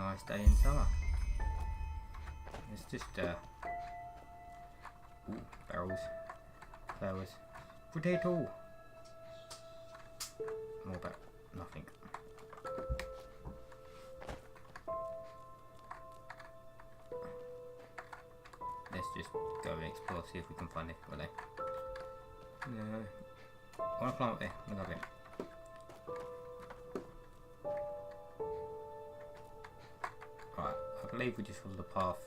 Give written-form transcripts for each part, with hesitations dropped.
nice day in summer. It's just ooh, barrels, flowers, potato. More about nothing. Let's just go and explore, see if we can find it. Will they? No. I want to climb up there. Look up there. Right, I believe we just follow the path,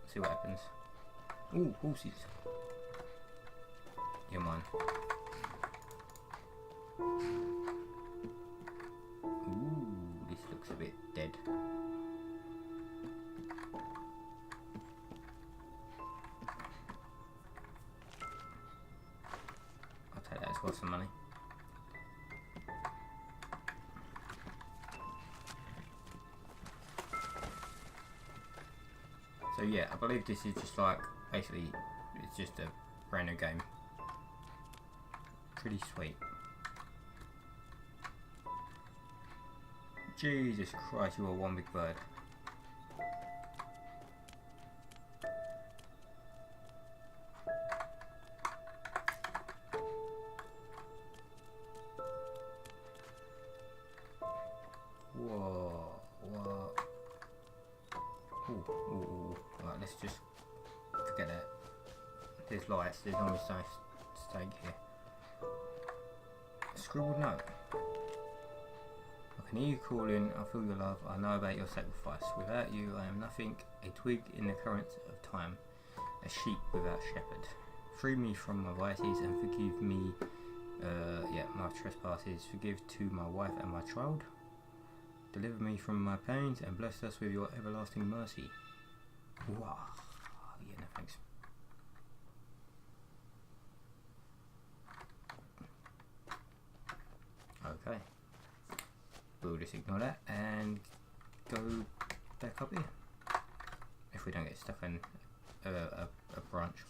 see what happens. Ooh, horses. You're mine. Ooh, this looks a bit dead. I'll take that as well, some money. So yeah, I believe this is just like, basically, it's just a brand new game. Pretty sweet. Jesus Christ, you are one big bird. Whoa, whoa. Ooh. Right, let's just forget that. There's lights, there's always nice stake here. Scribbled note. I can hear you calling, I feel your love, I know about your sacrifice. Without you I am nothing, a twig in the currents of time, a sheep without shepherd. Free me from my vices and forgive me my trespasses. Forgive to my wife and my child. Deliver me from my pains and bless us with your everlasting mercy. Wow. Yeah, no thanks. Okay. We'll just ignore that and go back up here. If we don't get stuck in a branch.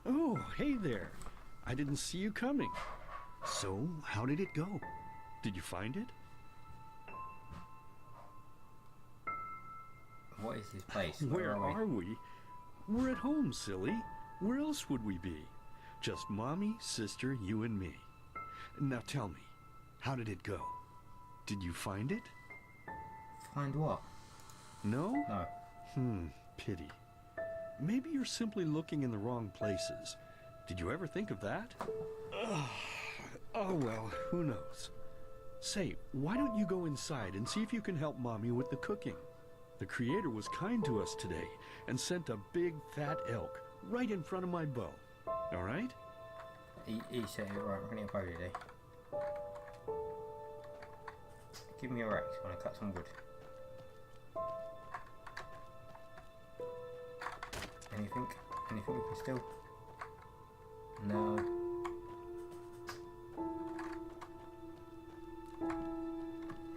Oh, hey there. I didn't see you coming. So, how did it go? Did you find it? What is this place? Where are we? We're at home, silly. Where else would we be? Just Mommy, sister, you and me. Now tell me, how did it go? Did you find it? Find what? No? No. Pity. Maybe you're simply looking in the wrong places. Did you ever think of that? Oh well, who knows? Say, why don't you go inside and see if you can help Mommy with the cooking? The Creator was kind to us today and sent a big fat elk right in front of my bow. All right? He said, right, we're going to go today. Give me your axe, I want to cut some wood. Anything? Anything we can steal? No.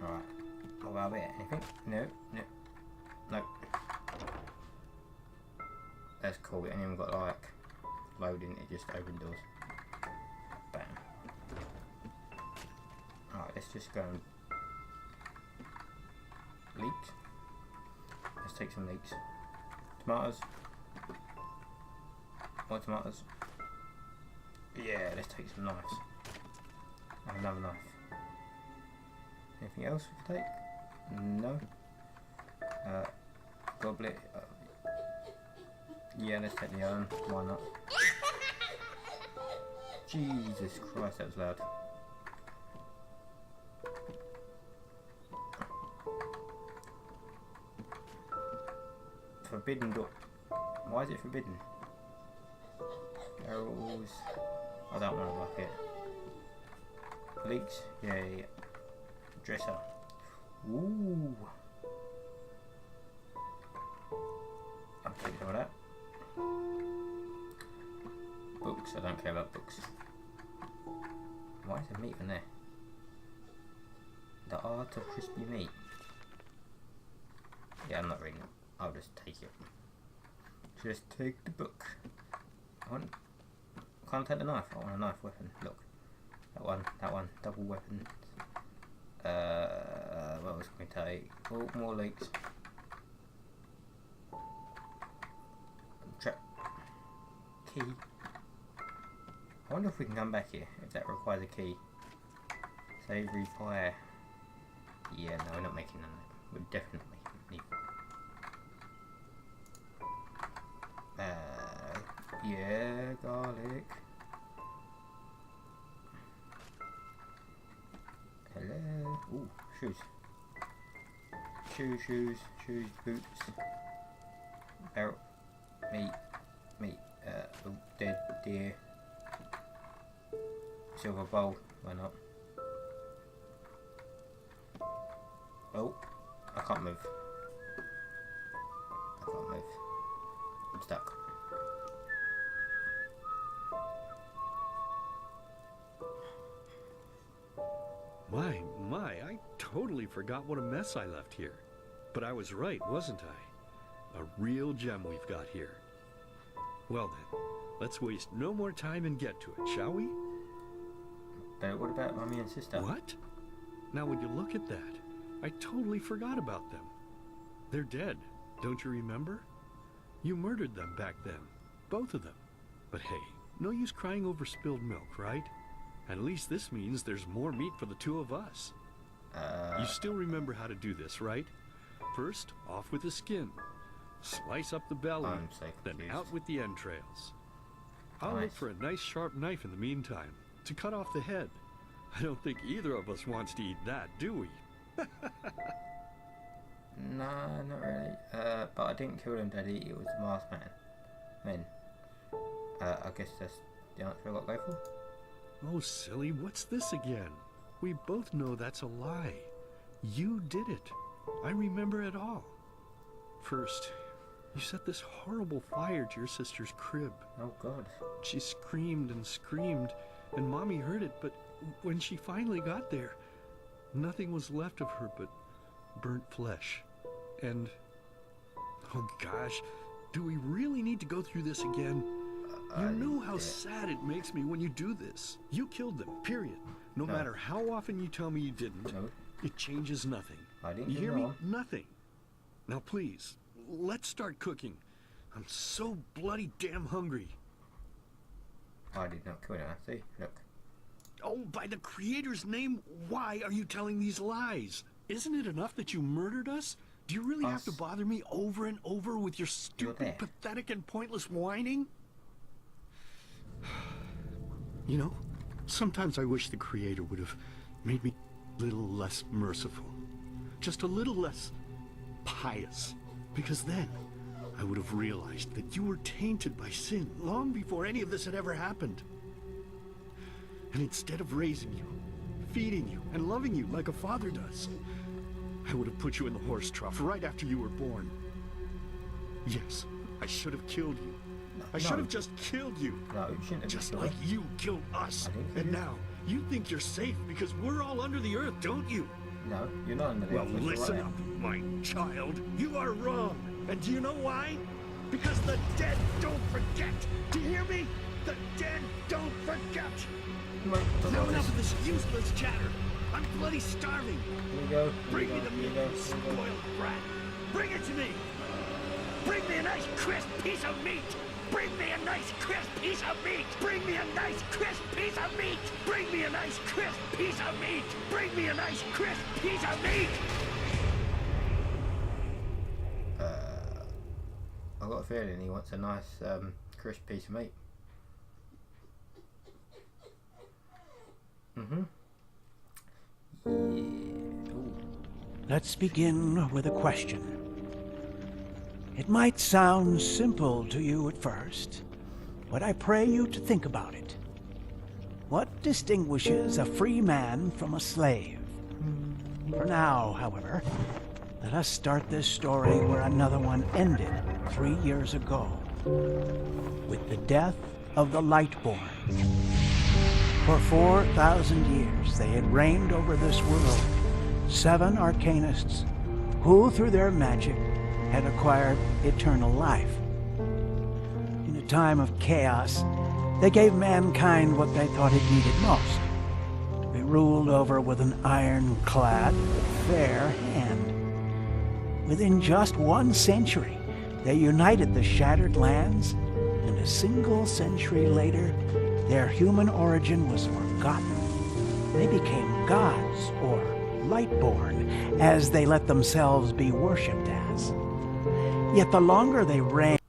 Alright. What about there? Anything? No. That's cool, it ain't even got like loading, it just opened doors. Bam. Alright, let's just go and leeks. Let's take some leeks. Tomatoes. More tomatoes. Yeah, let's take some knives. And another knife. Anything else we can take? No. Goblet. Yeah, let's take the urn. Why not? Jesus Christ, that was loud. Forbidden door. Why is it forbidden? Barrels. I don't want a bucket. Leeks. Yeah. Dresser. Ooh. I'll take some of that. Books. I don't care about books. Why is there meat in there? The Art of Crispy Meat. Yeah, I'm not reading it. I'll just take it. Just take the book. Can't take the knife. I want a knife weapon. Look. That one. Double weapon. What was going to take? Oh, more leaks. Trap. Key. I wonder if we can come back here, if that requires a key. Save, refire. Yeah, no, we're not making none of that. We'll definitely need yeah, garlic. Hello. Ooh, shoes. Shoes, boots. Barrel. Meat. Oh, dead deer. Silver bowl. Why not? Oh, I can't move. I'm stuck. My, I totally forgot what a mess I left here. But I was right, wasn't I? A real gem we've got here. Well then, let's waste no more time and get to it, shall we? But what about Mummy and Sister? What? Now when you look at that, I totally forgot about them. They're dead, don't you remember? You murdered them back then, both of them. But hey, no use crying over spilled milk, right? At least this means there's more meat for the two of us. You still remember how to do this, right? First, off with the skin. Slice up the belly, then out with the entrails. I'll look for a nice sharp knife in the meantime, to cut off the head. I don't think either of us wants to eat that, do we? No, not really. But I didn't kill him, Daddy. It was the masked men. I guess that's the answer I got to go for. Oh, silly, what's this again? We both know that's a lie. You did it. I remember it all. First, you set this horrible fire to your sister's crib. Oh, God. She screamed and screamed, and Mommy heard it, but when she finally got there, nothing was left of her but burnt flesh. And, oh gosh, do we really need to go through this again? You know how sad it makes me when you do this. You killed them, period. No matter how often you tell me you didn't, it changes nothing. I didn't. You hear me? Nothing. Now please, let's start cooking. I'm so bloody damn hungry. I did not kill her. See, look. Oh, by the Creator's name, why are you telling these lies? Isn't it enough that you murdered us? Do you really have to bother me over and over with your stupid, pathetic, and pointless whining? You know, sometimes I wish the Creator would have made me a little less merciful. Just a little less pious. Because then I would have realized that you were tainted by sin long before any of this had ever happened. And instead of raising you, feeding you, and loving you like a father does, I would have put you in the horse trough right after you were born. Yes, I should have killed you. I should have just killed you. No, you shouldn't have. Just like you killed us. And now, you think you're safe because we're all under the earth, don't you? No, you're not under the earth. Well, listen up, my child. You are wrong. And do you know why? Because the dead don't forget. Do you hear me? The dead don't forget. Now enough of this useless chatter. I'm bloody starving. Here we go. Bring me the meat, you spoiled brat. Bring it to me. Bring me a nice crisp piece of meat. Bring me a nice crisp piece of meat. Bring me a nice crisp piece of meat. Bring me a nice crisp piece of meat. Bring me a nice crisp piece of meat. I've got a feeling he wants a nice crisp piece of meat. Yeah. Ooh. Let's begin with a question. It might sound simple to you at first, but I pray you to think about it. What distinguishes a free man from a slave? For now, however, let us start this story where another one ended 3 years ago, with the death of the Lightborn. For 4,000 years they had reigned over this world, 7 arcanists who, through their magic, had acquired eternal life. In a time of chaos, they gave mankind what they thought it needed most: be ruled over with an ironclad, fair hand. Within just 1 century, they united the shattered lands, and a single century later, their human origin was forgotten. They became gods, or Lightborn, as they let themselves be worshipped as. Yet the longer they reigned...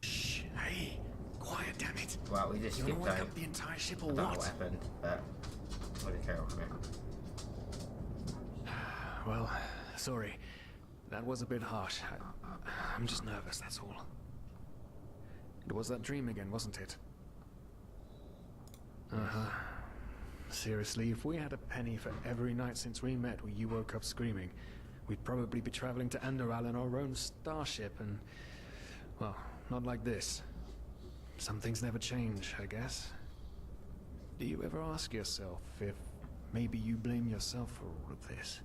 Shh, hey, quiet, damn it. Well, we just You skipped wanna wake over up the entire ship or what what? happened, but we'll carry on from here. Well, sorry. That was a bit harsh. I'm just nervous, that's all. It was that dream again, wasn't it? Uh-huh. Seriously, if we had a penny for every night since we met where you woke up screaming, we'd probably be traveling to Enderal in our own starship and... well, not like this. Some things never change, I guess. Do you ever ask yourself if maybe you blame yourself for all of this?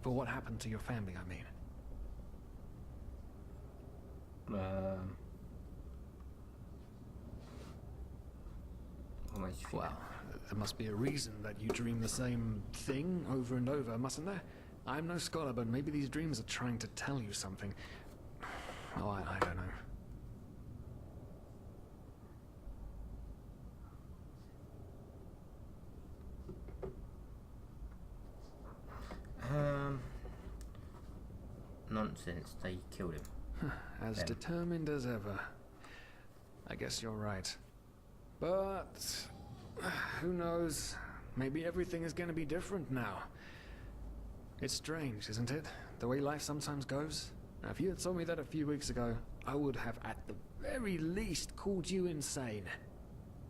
For what happened to your family, I mean? Almost. Well, there must be a reason that you dream the same thing over and over, mustn't there? I'm no scholar, but maybe these dreams are trying to tell you something. Oh, I don't know. Nonsense, they killed him. As determined as ever. I guess you're right. But... who knows? Maybe everything is going to be different now. It's strange, isn't it? The way life sometimes goes. Now, if you had told me that a few weeks ago, I would have at the very least called you insane.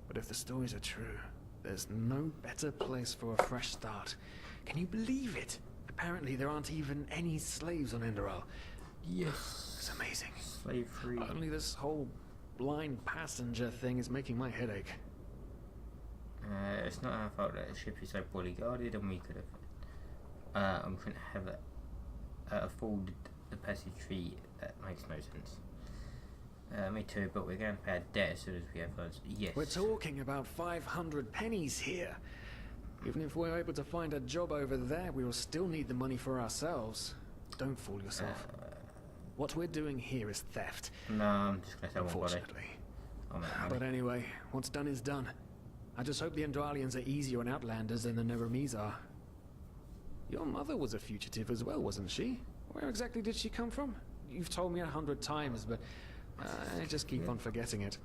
But if the stories are true, there's no better place for a fresh start. Can you believe it? Apparently there aren't even any slaves on Enderal. Yes. It's amazing. Slave free. Only this whole blind passenger thing is making my head ache. It's not our fault that the ship is so poorly guarded, and we could have, we couldn't have afforded the passage fee. That makes no sense. Me too, but we're going to pay our debt as soon as we have those. Yes. We're talking about 500 pennies here. Even if we're able to find a job over there, we will still need the money for ourselves. Don't fool yourself. What we're doing here is theft. No, I'm just going to tell my body. Unfortunately. But anyway, what's done is done. I just hope the Endralians are easier on Outlanders than the Neremes are. Your mother was a fugitive as well, wasn't she? Where exactly did she come from? You've told me 100 times, but I just keep on forgetting it.